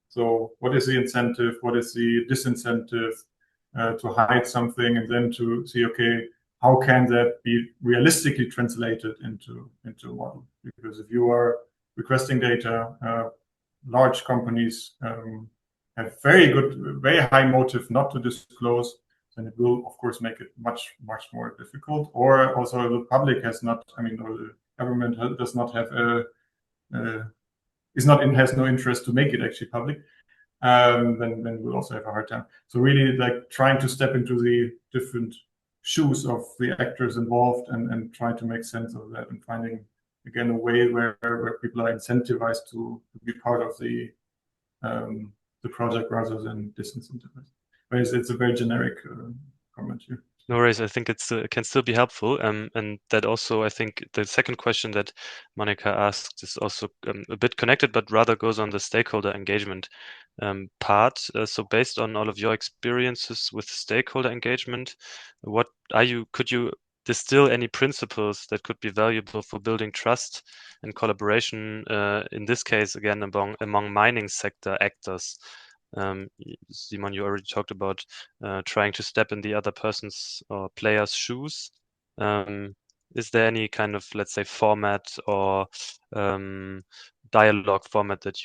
Speaker 5: So what is the incentive? What is the disincentive to hide something, and then to see, okay, how can that be realistically translated into a model? Because if you are requesting data, large companies have very high motive not to disclose. then it will, of course, make it much more difficult. Or also the public has not, I mean, or the government does not have has no interest to make it actually public. Then we'll also have a hard time. So really, like trying to step into the different shoes of the actors involved and try to make sense of that, and finding again a way where people are incentivized to be part of the project rather than disincentivized. But it's a very generic comment here.
Speaker 1: No worries. I think it can still be helpful. And that also, I think the second question that Monica asked is also a bit connected, but rather goes on the stakeholder engagement part. So based on all of your experiences with stakeholder engagement, could you distill any principles that could be valuable for building trust and collaboration, in this case, again, among mining sector actors? Simon, you already talked about trying to step in the other person's or player's shoes. Is there any kind of, let's say, format or dialogue format that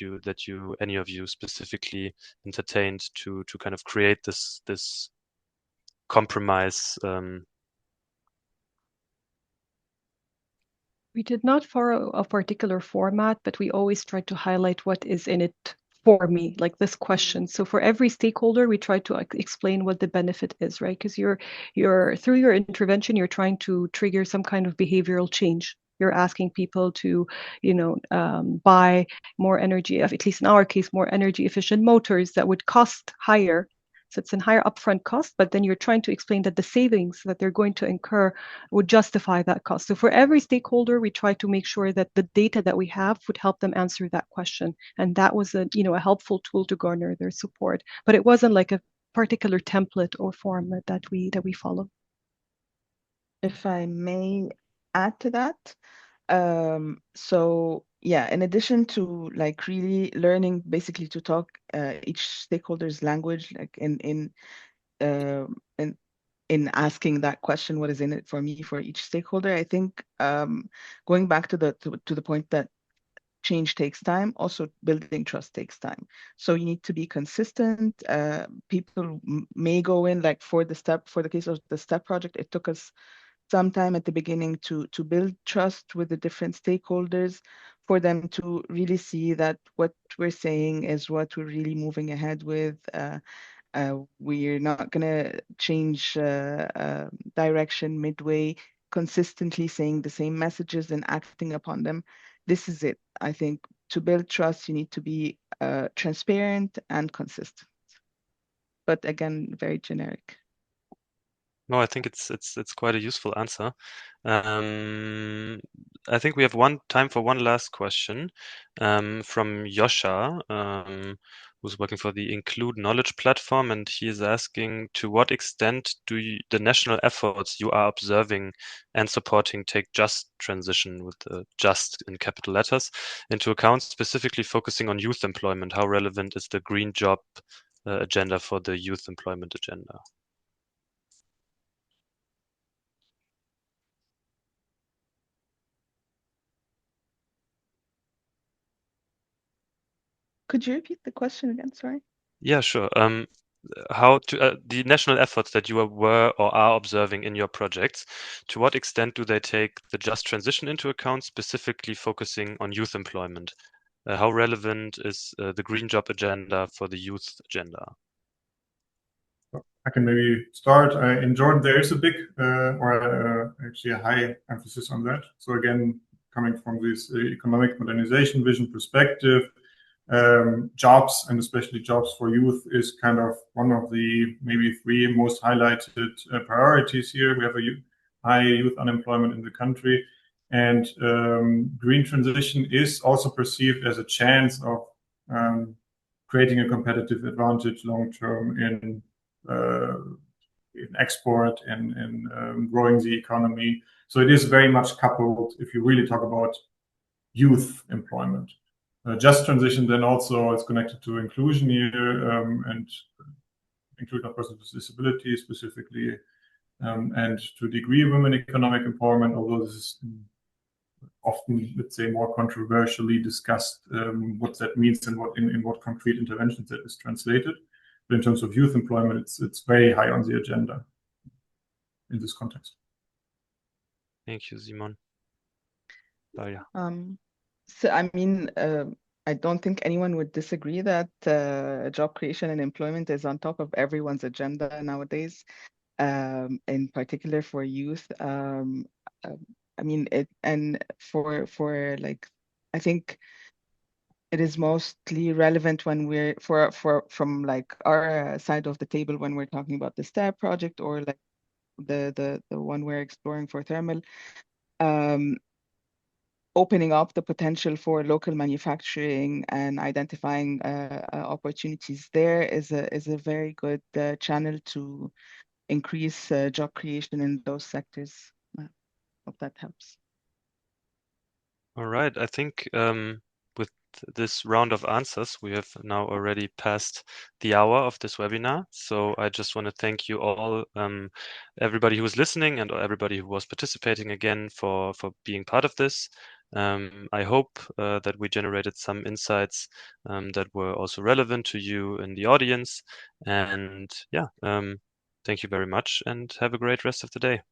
Speaker 1: any of you specifically entertained to kind of create this compromise?
Speaker 4: We did not follow a particular format, but we always tried to highlight what is in it for me, like this question. So for every stakeholder, we try to explain what the benefit is, right? Because you're through your intervention, you're trying to trigger some kind of behavioral change. You're asking people to, buy more energy, at least in our case, more energy efficient motors that would cost higher. So it's a higher upfront cost, but then you're trying to explain that the savings that they're going to incur would justify that cost. So for every stakeholder, we try to make sure that the data that we have would help them answer that question. And that was a helpful tool to garner their support. But it wasn't like a particular template or format that we follow.
Speaker 3: If I may add to that, so yeah, in addition to like really learning basically to talk each stakeholder's language, like in asking that question, what is in it for me for each stakeholder, I think going back to the point that change takes time, also building trust takes time. So you need to be consistent. People may go in, like for the case of the STEP project, it took us some time at the beginning to build trust with the different stakeholders, for them to really see that what we're saying is what we're really moving ahead with. We're not going to change direction midway, consistently saying the same messages and acting upon them. This is it. I think to build trust, you need to be transparent and consistent. But again, very generic.
Speaker 1: No, I think it's quite a useful answer. I think we have time for one last question from Yosha, who's working for the Include Knowledge platform, and he is asking, to what extent do the national efforts you are observing and supporting take just transition, with the just in capital letters, into account, specifically focusing on youth employment? How relevant is the green job agenda for the youth employment agenda?
Speaker 3: Could you repeat the question again? Sorry.
Speaker 1: Yeah, sure. How the national efforts that you were or are observing in your projects, to what extent do they take the just transition into account, specifically focusing on youth employment? How relevant is the green job agenda for the youth agenda?
Speaker 5: I can maybe start. In Jordan, there is a big, actually a high emphasis on that. So again, coming from this economic modernization vision perspective, jobs, and especially jobs for youth, is kind of one of the maybe 3 most highlighted priorities here. We have a high youth unemployment in the country, and green transition is also perceived as a chance of creating a competitive advantage long term in export and growing the economy. So it is very much coupled, if you really talk about youth employment. Just transition then also is connected to inclusion here, and inclusion of persons with disabilities specifically, and to a degree women economic empowerment, although this is often, let's say, more controversially discussed, what that means and in what concrete interventions that is translated. But in terms of youth employment, it's very high on the agenda in this context.
Speaker 1: Thank you, Simon. Dalia.
Speaker 3: So I mean, I don't think anyone would disagree that job creation and employment is on top of everyone's agenda nowadays, in particular for youth. I mean, and for like, I think it is mostly relevant when we're from like our side of the table when we're talking about the STEP project or like the one we're exploring for thermal. Opening up the potential for local manufacturing and identifying opportunities there is a very good channel to increase job creation in those sectors. Hope that helps.
Speaker 1: All right. I think with this round of answers, we have now already passed the hour of this webinar. So I just want to thank you all, everybody who was listening and everybody who was participating again for being part of this. I hope that we generated some insights that were also relevant to you in the audience. And yeah, thank you very much and have a great rest of the day.